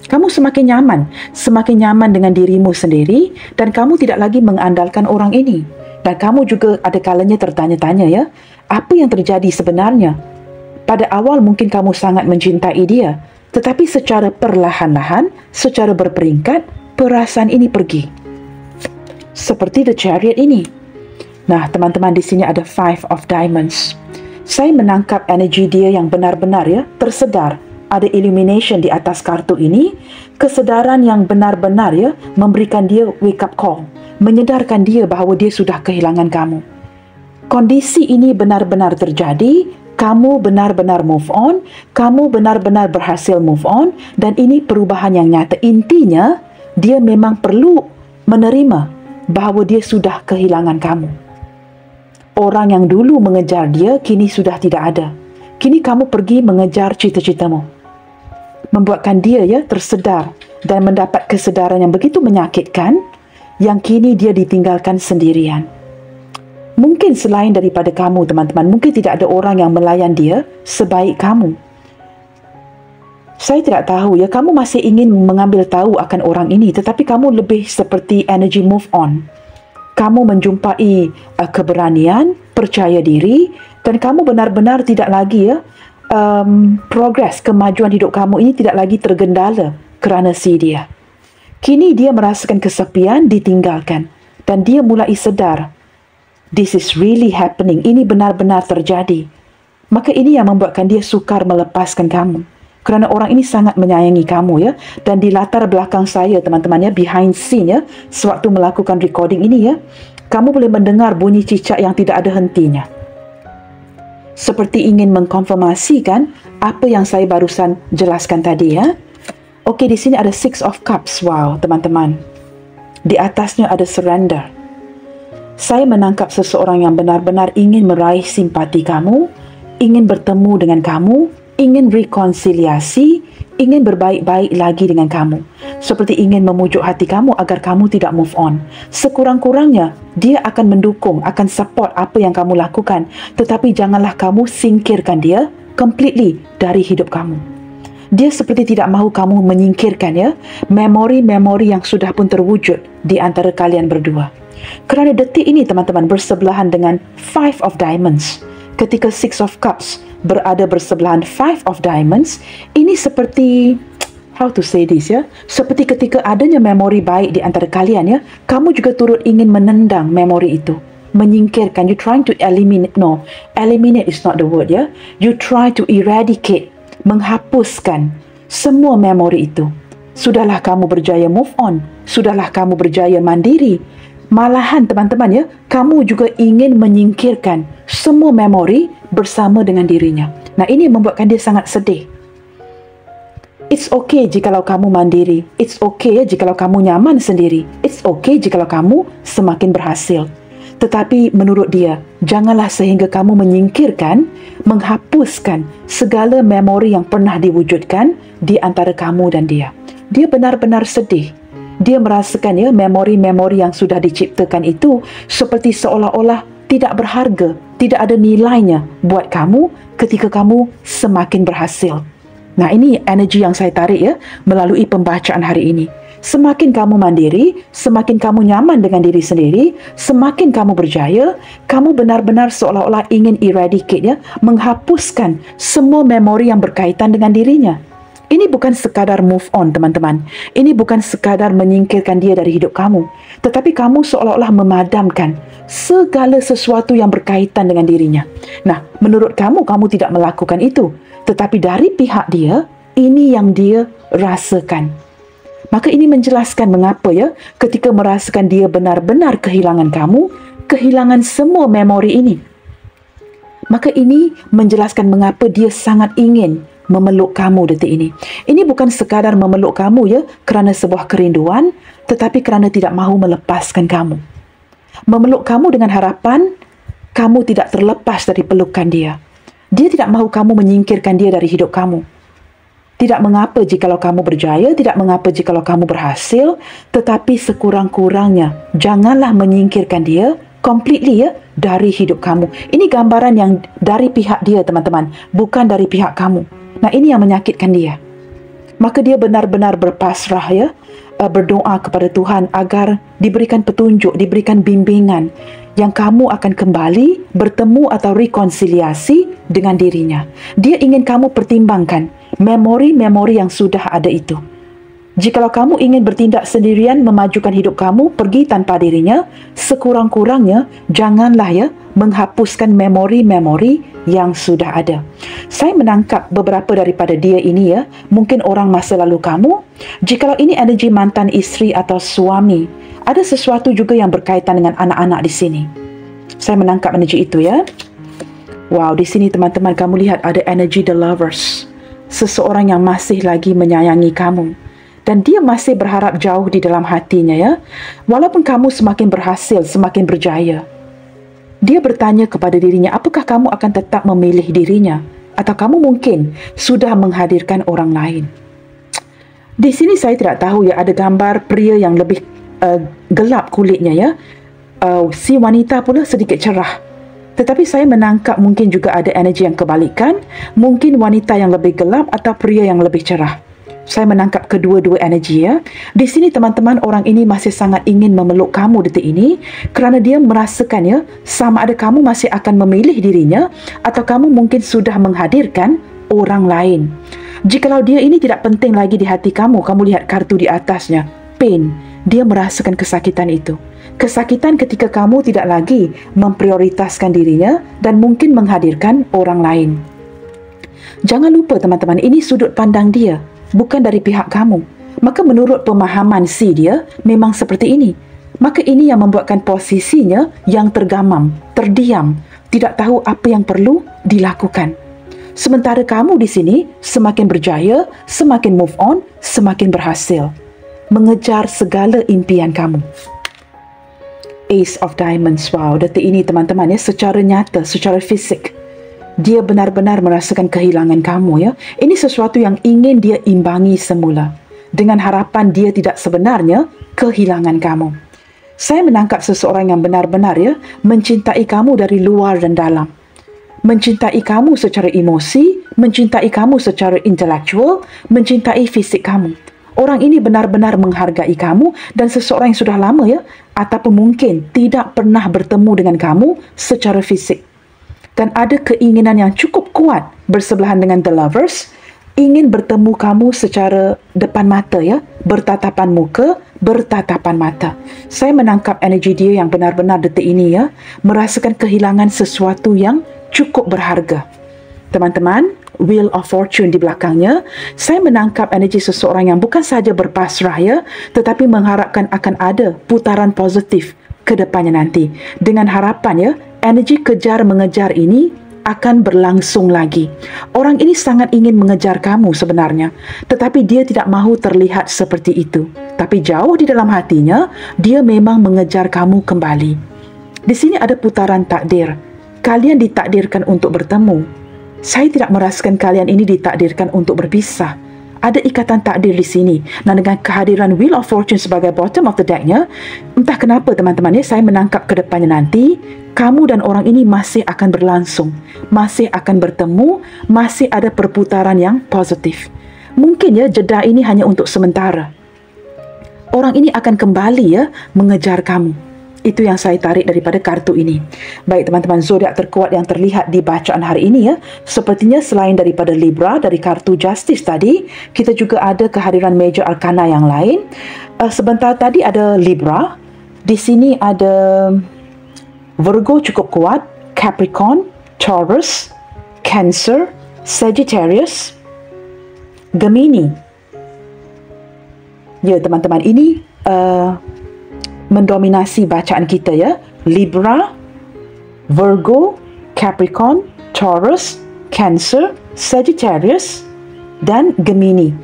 Kamu semakin nyaman dengan dirimu sendiri dan kamu tidak lagi mengandalkan orang ini. Dan kamu juga ada kalanya tertanya-tanya ya, apa yang terjadi sebenarnya? Pada awal mungkin kamu sangat mencintai dia, tetapi secara perlahan-lahan, secara berperingkat, perasaan ini pergi. Seperti The Chariot ini. Nah, teman-teman, di sini ada Five of Diamonds. Saya menangkap energi dia yang benar-benar ya, tersedar. Ada illumination di atas kartu ini, kesedaran yang benar-benar ya, memberikan dia wake up call, menyedarkan dia bahawa dia sudah kehilangan kamu. Kondisi ini benar-benar terjadi, kamu benar-benar move on, kamu benar-benar berhasil move on, dan ini perubahan yang nyata. Intinya, dia memang perlu menerima bahawa dia sudah kehilangan kamu. Orang yang dulu mengejar dia, kini sudah tidak ada. Kini kamu pergi mengejar cita-citamu. Membuatkan dia ya tersedar dan mendapat kesedaran yang begitu menyakitkan, yang kini dia ditinggalkan sendirian. Mungkin selain daripada kamu, teman-teman, mungkin tidak ada orang yang melayan dia sebaik kamu. Saya tidak tahu ya, kamu masih ingin mengambil tahu akan orang ini, tetapi kamu lebih seperti energy move on. Kamu menjumpai keberanian, percaya diri, dan kamu benar-benar tidak lagi progres, kemajuan hidup kamu ini tidak lagi tergendala kerana si dia. Kini dia merasakan kesepian, ditinggalkan, dan dia mulai sedar, this is really happening, ini benar-benar terjadi. Maka ini yang membuatkan dia sukar melepaskan kamu. Kerana orang ini sangat menyayangi kamu ya. Dan di latar belakang saya teman-teman ya, behind scene ya, sewaktu melakukan recording ini ya, kamu boleh mendengar bunyi cicak yang tidak ada hentinya. Seperti ingin mengkonfirmasikan apa yang saya barusan jelaskan tadi ya. Okey, di sini ada Six of Cups. Wow, teman-teman. Di atasnya ada surrender. Saya menangkap seseorang yang benar-benar ingin meraih simpati kamu, ingin bertemu dengan kamu, ingin rekonsiliasi, ingin berbaik-baik lagi dengan kamu. Seperti ingin memujuk hati kamu agar kamu tidak move on. Sekurang-kurangnya, dia akan mendukung, akan support apa yang kamu lakukan. Tetapi janganlah kamu singkirkan dia completely dari hidup kamu. Dia seperti tidak mahu kamu menyingkirkan ya, memori-memori yang sudah pun terwujud di antara kalian berdua. Kerana detik ini teman-teman bersebelahan dengan Five of Diamonds. Ketika Six of Cups berada bersebelahan Five of Diamonds, ini seperti, how to say this ya, seperti ketika adanya memori baik di antara kalian ya, kamu juga turut ingin menendang memori itu, menyingkirkan. You trying to eliminate, no, eliminate is not the word ya, you try to eradicate, menghapuskan semua memori itu. Sudahlah kamu berjaya move on, sudahlah kamu berjaya mandiri. Malahan teman-teman ya, kamu juga ingin menyingkirkan semua memori bersama dengan dirinya. Nah, ini membuatkan dia sangat sedih. It's okay jikalau kamu mandiri. It's okay ya jikalau kamu nyaman sendiri. It's okay jikalau kamu semakin berhasil. Tetapi menurut dia, janganlah sehingga kamu menyingkirkan, menghapuskan segala memori yang pernah diwujudkan di antara kamu dan dia. Dia benar-benar sedih. Dia merasakan ya, memori-memori yang sudah diciptakan itu seperti seolah-olah tidak berharga, tidak ada nilainya buat kamu ketika kamu semakin berhasil. Nah, ini energi yang saya tarik ya melalui pembacaan hari ini. Semakin kamu mandiri, semakin kamu nyaman dengan diri sendiri, semakin kamu berjaya, kamu benar-benar seolah-olah ingin eradicate ya, menghapuskan semua memori yang berkaitan dengan dirinya. Ini bukan sekadar move on teman-teman. Ini bukan sekadar menyingkirkan dia dari hidup kamu. Tetapi kamu seolah-olah memadamkan segala sesuatu yang berkaitan dengan dirinya. Nah, menurut kamu, kamu tidak melakukan itu. Tetapi dari pihak dia, ini yang dia rasakan. Maka ini menjelaskan mengapa ya, ketika merasakan dia benar-benar kehilangan kamu, kehilangan semua memori ini. Maka ini menjelaskan mengapa dia sangat ingin memeluk kamu detik ini. Ini bukan sekadar memeluk kamu ya kerana sebuah kerinduan, tetapi kerana tidak mahu melepaskan kamu. Memeluk kamu dengan harapan kamu tidak terlepas dari pelukan dia. Dia tidak mahu kamu menyingkirkan dia dari hidup kamu. Tidak mengapa jikalau kamu berjaya, tidak mengapa jikalau kamu berhasil, tetapi sekurang-kurangnya janganlah menyingkirkan dia completely ya dari hidup kamu. Ini gambaran yang dari pihak dia teman-teman, bukan dari pihak kamu. Nah, ini yang menyakitkan dia. Maka dia benar-benar berpasrah ya, berdoa kepada Tuhan agar diberikan petunjuk, diberikan bimbingan yang kamu akan kembali bertemu atau rekonsiliasi dengan dirinya. Dia ingin kamu pertimbangkan memori-memori yang sudah ada itu. Jikalau kamu ingin bertindak sendirian memajukan hidup kamu pergi tanpa dirinya, sekurang-kurangnya janganlah ya menghapuskan memori-memori yang sudah ada. Saya menangkap beberapa daripada dia ini ya, mungkin orang masa lalu kamu. Jikalau ini energi mantan isteri atau suami, ada sesuatu juga yang berkaitan dengan anak-anak di sini. Saya menangkap energi itu ya. Wow, di sini teman-teman kamu lihat ada energi the lovers. Seseorang yang masih lagi menyayangi kamu. Dan dia masih berharap jauh di dalam hatinya ya. Walaupun kamu semakin berhasil, semakin berjaya. Dia bertanya kepada dirinya, apakah kamu akan tetap memilih dirinya? Atau kamu mungkin sudah menghadirkan orang lain? Di sini saya tidak tahu ya, ada gambar pria yang lebih gelap kulitnya ya. Si wanita pula sedikit cerah. Tetapi saya menangkap mungkin juga ada energi yang kebalikan. Mungkin wanita yang lebih gelap atau pria yang lebih cerah. Saya menangkap kedua-dua energi ya. Di sini teman-teman, orang ini masih sangat ingin memeluk kamu detik ini kerana dia merasakan ya, sama ada kamu masih akan memilih dirinya atau kamu mungkin sudah menghadirkan orang lain. Jikalau dia ini tidak penting lagi di hati kamu, kamu lihat kartu di atasnya, pain. Dia merasakan kesakitan itu. Kesakitan ketika kamu tidak lagi memprioritaskan dirinya dan mungkin menghadirkan orang lain. Jangan lupa teman-teman, ini sudut pandang dia, bukan dari pihak kamu. Maka menurut pemahaman si dia, memang seperti ini. Maka ini yang membuatkan posisinya yang tergamam, terdiam, tidak tahu apa yang perlu dilakukan. Sementara kamu di sini semakin berjaya, semakin move on, semakin berhasil mengejar segala impian kamu. Ace of Diamonds. Wow, detik ini teman-teman ya, secara nyata, secara fisik, dia benar-benar merasakan kehilangan kamu ya. Ini sesuatu yang ingin dia imbangi semula, dengan harapan dia tidak sebenarnya kehilangan kamu. Saya menangkap seseorang yang benar-benar ya, mencintai kamu dari luar dan dalam. Mencintai kamu secara emosi, mencintai kamu secara intelektual, mencintai fisik kamu. Orang ini benar-benar menghargai kamu dan seseorang yang sudah lama ya, ataupun mungkin tidak pernah bertemu dengan kamu secara fisik. Dan ada keinginan yang cukup kuat bersebelahan dengan The Lovers, ingin bertemu kamu secara depan mata ya, bertatapan muka, bertatapan mata. Saya menangkap energi dia yang benar-benar detik ini ya, merasakan kehilangan sesuatu yang cukup berharga. Teman-teman, Wheel of Fortune di belakangnya, saya menangkap energi seseorang yang bukan sahaja berpasrah ya, tetapi mengharapkan akan ada putaran positif ke depannya nanti. Dengan harapan ya, energi kejar mengejar ini akan berlangsung lagi. Orang ini sangat ingin mengejar kamu sebenarnya, tetapi dia tidak mahu terlihat seperti itu. Tapi jauh di dalam hatinya, dia memang mengejar kamu kembali. Di sini ada putaran takdir. Kalian ditakdirkan untuk bertemu. Saya tidak merasakan kalian ini ditakdirkan untuk berpisah. Ada ikatan takdir di sini. Dan dengan kehadiran Wheel of Fortune sebagai bottom of the deck-nya, entah kenapa teman-teman ya, saya menangkap ke depannya nanti, kamu dan orang ini masih akan berlangsung, masih akan bertemu, masih ada perputaran yang positif. Mungkin ya, jeda ini hanya untuk sementara. Orang ini akan kembali ya, mengejar kamu. Itu yang saya tarik daripada kartu ini. Baik teman-teman, zodiak terkuat yang terlihat di bacaan hari ini ya, sepertinya selain daripada Libra dari kartu Justice tadi, kita juga ada kehadiran Major Arcana yang lain. Sebentar tadi ada Libra, di sini ada Virgo cukup kuat, Capricorn, Taurus, Cancer, Sagittarius, Gemini. Ya teman-teman, ini mendominasi bacaan kita ya. Libra, Virgo, Capricorn, Taurus, Cancer, Sagittarius dan Gemini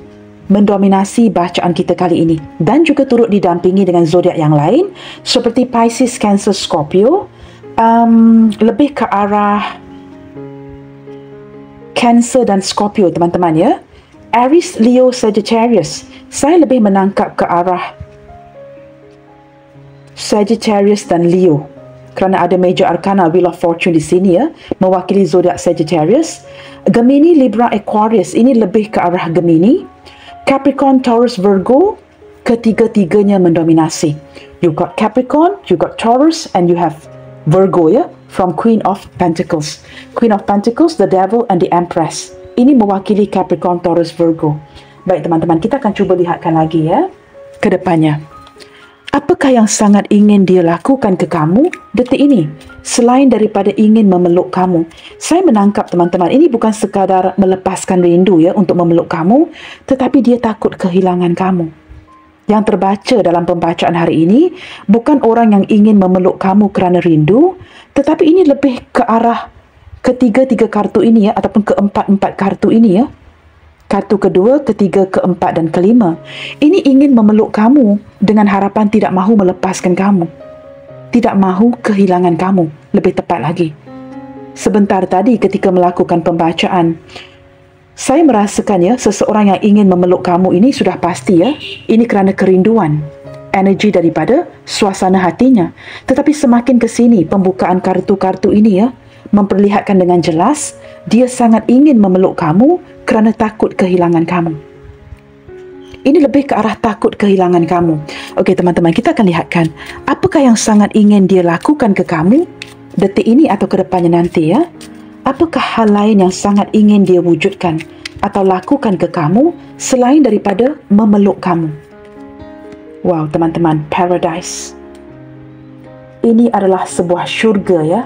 mendominasi bacaan kita kali ini, dan juga turut didampingi dengan zodiak yang lain seperti Pisces, Cancer, Scorpio. Lebih ke arah Cancer dan Scorpio teman-teman ya. Aries, Leo, Sagittarius. Saya lebih menangkap ke arah Sagittarius dan Leo kerana ada Major Arcana Wheel of Fortune di sini ya, mewakili zodiak Sagittarius. Gemini, Libra, Aquarius, ini lebih ke arah Gemini. Capricorn, Taurus, Virgo, ketiga-tiganya mendominasi. You got Capricorn, you got Taurus, and you have Virgo ya, from Queen of Pentacles. Queen of Pentacles, the Devil and the Empress. Ini mewakili Capricorn, Taurus, Virgo. Baik teman-teman, kita akan cuba lihatkan lagi ya ke depannya. Apakah yang sangat ingin dia lakukan ke kamu detik ini? Selain daripada ingin memeluk kamu. Saya menangkap teman-teman, ini bukan sekadar melepaskan rindu ya untuk memeluk kamu, tetapi dia takut kehilangan kamu. Yang terbaca dalam pembacaan hari ini, bukan orang yang ingin memeluk kamu kerana rindu, tetapi ini lebih ke arah ketiga-tiga kartu ini ya, ataupun keempat-empat kartu ini ya. Kartu kedua, ketiga, keempat dan kelima. Ini ingin memeluk kamu dengan harapan tidak mahu melepaskan kamu. Tidak mahu kehilangan kamu, lebih tepat lagi. Sebentar tadi ketika melakukan pembacaan, saya merasakan ya, seseorang yang ingin memeluk kamu ini sudah pasti ya. Ini kerana kerinduan, energi daripada suasana hatinya. Tetapi semakin ke sini, pembukaan kartu-kartu ini ya, memperlihatkan dengan jelas, dia sangat ingin memeluk kamu kerana takut kehilangan kamu. Ini lebih ke arah takut kehilangan kamu. Okey teman-teman, kita akan lihatkan apakah yang sangat ingin dia lakukan ke kamu detik ini atau ke depannya nanti ya. Apakah hal lain yang sangat ingin dia wujudkan atau lakukan ke kamu selain daripada memeluk kamu? Wow, teman-teman, paradise. Ini adalah sebuah syurga ya.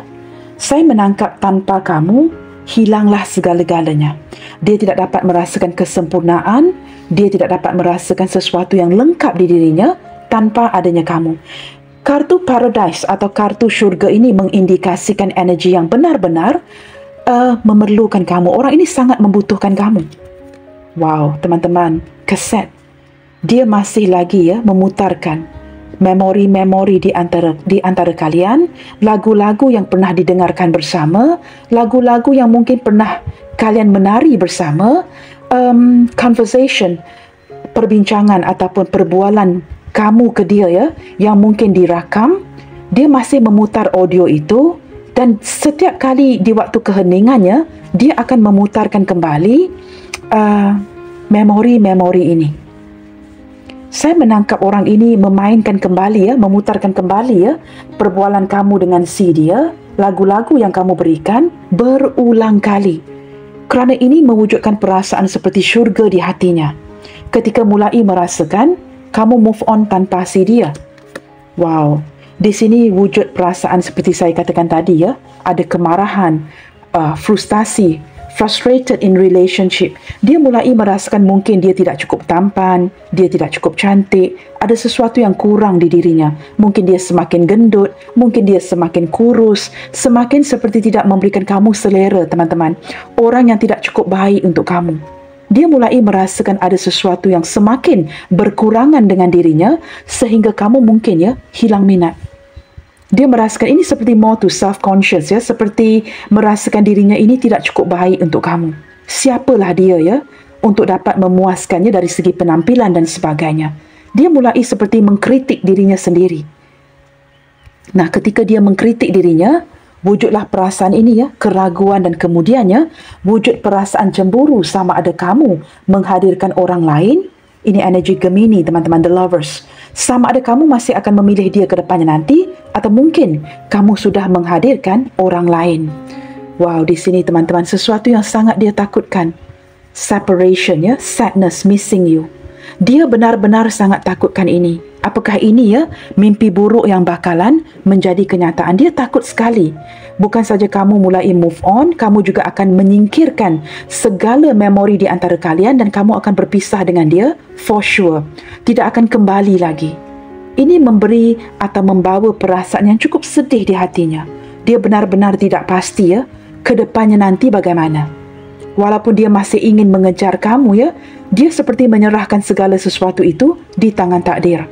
Saya menangkap tanpa kamu, hilanglah segala-galanya. Dia tidak dapat merasakan kesempurnaan, dia tidak dapat merasakan sesuatu yang lengkap di dirinya tanpa adanya kamu. Kartu paradise atau kartu syurga ini mengindikasikan energi yang benar-benar memerlukan kamu. Orang ini sangat membutuhkan kamu. Wow, teman-teman, kaset. Dia masih lagi ya memutarkan memori-memori di antara kalian, lagu-lagu yang pernah didengarkan bersama, lagu-lagu yang mungkin pernah kalian menari bersama, conversation, perbincangan ataupun perbualan kamu ke dia ya, yang mungkin dirakam. Dia masih memutar audio itu, dan setiap kali di waktu keheningannya, dia akan memutarkan kembali memori-memori ini. Saya menangkap orang ini memainkan kembali ya, memutarkan kembali ya, perbualan kamu dengan si dia, lagu-lagu yang kamu berikan berulang kali. Kerana ini mewujudkan perasaan seperti syurga di hatinya. Ketika mulai merasakan, kamu move on tanpa si dia. Wow, di sini wujud perasaan seperti saya katakan tadi ya, ada kemarahan, frustasi, frustrated in relationship. Dia mulai merasakan mungkin dia tidak cukup tampan, dia tidak cukup cantik, ada sesuatu yang kurang di dirinya. Mungkin dia semakin gendut, mungkin dia semakin kurus, semakin seperti tidak memberikan kamu selera, teman-teman. Orang yang tidak cukup baik untuk kamu. Dia mulai merasakan ada sesuatu yang semakin berkurangan dengan dirinya sehingga kamu mungkin ya hilang minat. Dia merasakan ini seperti more to self-conscious ya, seperti merasakan dirinya ini tidak cukup baik untuk kamu. Siapalah dia ya untuk dapat memuaskannya dari segi penampilan dan sebagainya. Dia mulai seperti mengkritik dirinya sendiri. Nah, ketika dia mengkritik dirinya, wujudlah perasaan ini ya, keraguan, dan kemudiannya wujud perasaan cemburu sama ada kamu menghadirkan orang lain. Ini energi Gemini, teman-teman, the lovers. Sama ada kamu masih akan memilih dia ke depannya nanti, atau mungkin kamu sudah menghadirkan orang lain. Wow, di sini teman-teman, sesuatu yang sangat dia takutkan. Separation ya, sadness, missing you. Dia benar-benar sangat takutkan ini. Apakah ini ya mimpi buruk yang bakalan menjadi kenyataan? Dia takut sekali. Bukan saja kamu mulai move on, kamu juga akan menyingkirkan segala memori di antara kalian dan kamu akan berpisah dengan dia for sure. Tidak akan kembali lagi. Ini memberi atau membawa perasaan yang cukup sedih di hatinya. Dia benar-benar tidak pasti ya ke depannya nanti bagaimana. Walaupun dia masih ingin mengejar kamu ya, dia seperti menyerahkan segala sesuatu itu di tangan takdir.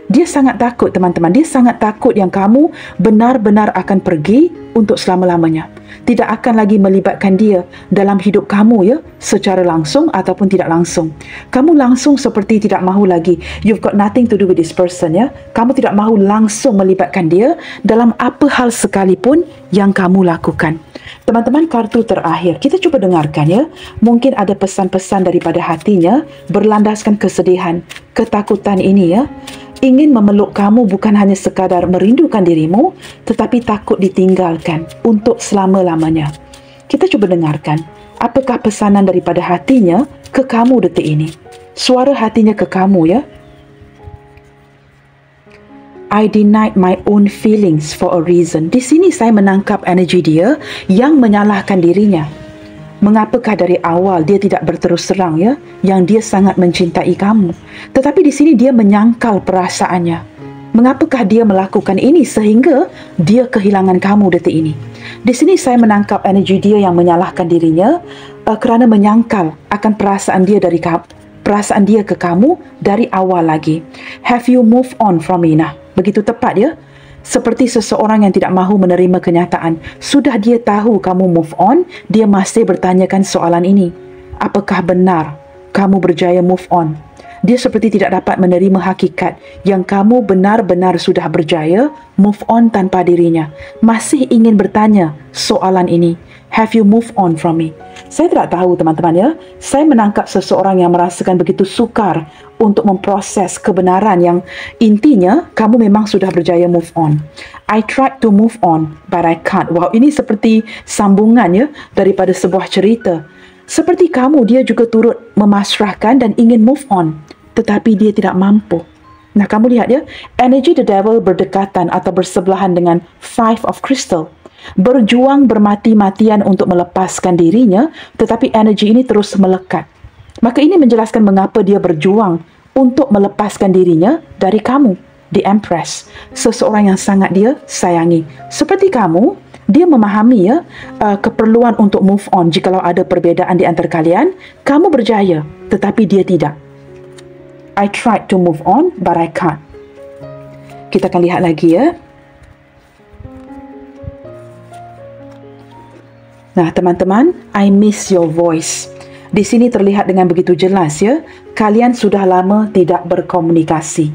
Dia sangat takut, teman-teman. Dia sangat takut yang kamu benar-benar akan pergi untuk selama-lamanya. Tidak akan lagi melibatkan dia dalam hidup kamu ya, secara langsung ataupun tidak langsung. Kamu langsung seperti tidak mahu lagi. You've got nothing to do with this person ya. Kamu tidak mahu langsung melibatkan dia dalam apa hal sekalipun yang kamu lakukan. Teman-teman, kartu terakhir, kita cuba dengarkan ya. Mungkin ada pesan-pesan daripada hatinya berlandaskan kesedihan, ketakutan ini ya. Ingin memeluk kamu bukan hanya sekadar merindukan dirimu, tetapi takut ditinggalkan untuk selama-lamanya. Kita cuba dengarkan, apakah pesanan daripada hatinya ke kamu detik ini? Suara hatinya ke kamu ya. I denied my own feelings for a reason. Di sini saya menangkap energi dia yang menyalahkan dirinya. Mengapakah dari awal dia tidak berterus terang ya, yang dia sangat mencintai kamu. Tetapi di sini dia menyangkal perasaannya. Mengapakah dia melakukan ini sehingga dia kehilangan kamu detik ini? Di sini saya menangkap energi dia yang menyalahkan dirinya kerana menyangkal akan perasaan dia ke kamu dari awal lagi. Have you moved on from me? Nah, begitu tepat ya. Seperti seseorang yang tidak mahu menerima kenyataan. Sudah dia tahu kamu move on, dia masih bertanyakan soalan ini. Apakah benar kamu berjaya move on? Dia seperti tidak dapat menerima hakikat yang kamu benar-benar sudah berjaya move on tanpa dirinya. Masih ingin bertanya soalan ini. Have you moved on from me? Saya tidak tahu, teman-teman ya. Saya menangkap seseorang yang merasakan begitu sukar untuk memproses kebenaran yang intinya kamu memang sudah berjaya move on. I tried to move on, but I can't. Wow, ini seperti sambungan ya daripada sebuah cerita. Seperti kamu, dia juga turut memasrahkan dan ingin move on, tetapi dia tidak mampu. Nah, kamu lihat ya, energi the devil berdekatan atau bersebelahan dengan Five of Crystal. Berjuang bermati-matian untuk melepaskan dirinya, tetapi energi ini terus melekat. Maka ini menjelaskan mengapa dia berjuang untuk melepaskan dirinya dari kamu, the Empress, seseorang yang sangat dia sayangi. Seperti kamu, dia memahami ya keperluan untuk move on. Jikalau ada perbezaan di antara kalian, kamu berjaya, tetapi dia tidak. I tried to move on, but I can't. Kita akan lihat lagi ya. Nah, teman-teman, I miss your voice. Di sini terlihat dengan begitu jelas ya, kalian sudah lama tidak berkomunikasi.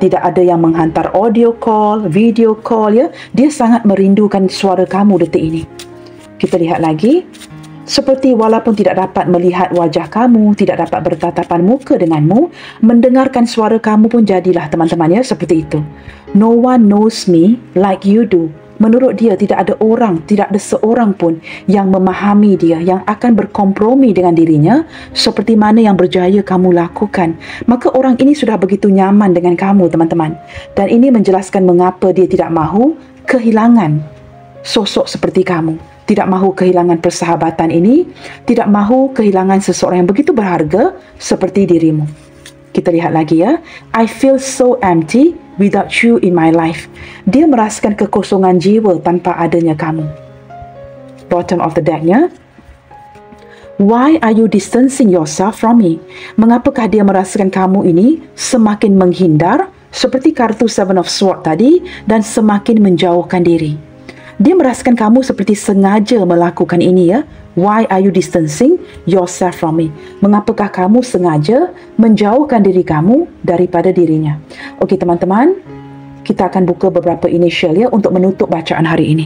Tidak ada yang menghantar audio call, video call ya. Dia sangat merindukan suara kamu detik ini. Kita lihat lagi. Seperti walaupun tidak dapat melihat wajah kamu, tidak dapat bertatapan muka denganmu, mendengarkan suara kamu pun jadilah teman-teman ya, seperti itu. No one knows me like you do. Menurut dia, tidak ada orang, tidak ada seorang pun yang memahami dia, yang akan berkompromi dengan dirinya seperti mana yang berjaya kamu lakukan. Maka orang ini sudah begitu nyaman dengan kamu, teman-teman. Dan ini menjelaskan mengapa dia tidak mahu kehilangan sosok seperti kamu. Tidak mahu kehilangan persahabatan ini, tidak mahu kehilangan seseorang yang begitu berharga seperti dirimu. Kita lihat lagi ya. I feel so empty without you in my life. Dia merasakan kekosongan jiwa tanpa adanya kamu. Bottom of the deck-nya. Why are you distancing yourself from me? Mengapakah dia merasakan kamu ini semakin menghindar seperti kartu Seven of Swords tadi dan semakin menjauhkan diri? Dia merasakan kamu seperti sengaja melakukan ini ya. Why are you distancing yourself from me? Mengapakah kamu sengaja menjauhkan diri kamu daripada dirinya? Okey teman-teman, kita akan buka beberapa initial ya untuk menutup bacaan hari ini.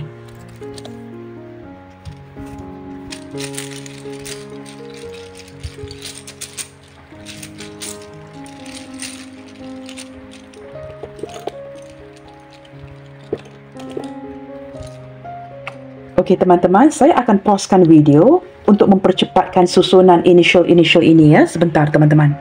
Okey teman-teman, saya akan pausekan video untuk mempercepatkan susunan initial ini ya. Sebentar teman-teman.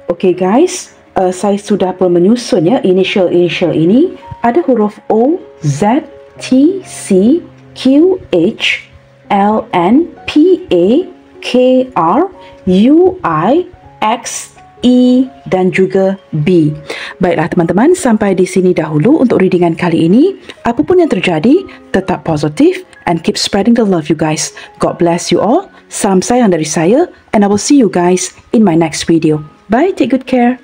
Okey guys, saya sudah pun menyusun ya initial ini. Ada huruf O, Z, T, C, Q, H, L, N, P, A, K, R, U, I, X, E dan juga B. Baiklah teman-teman, sampai di sini dahulu untuk readingan kali ini. Apapun yang terjadi, tetap positif and keep spreading the love you guys. God bless you all. Salam sayang dari saya and I will see you guys in my next video. Bye, take good care.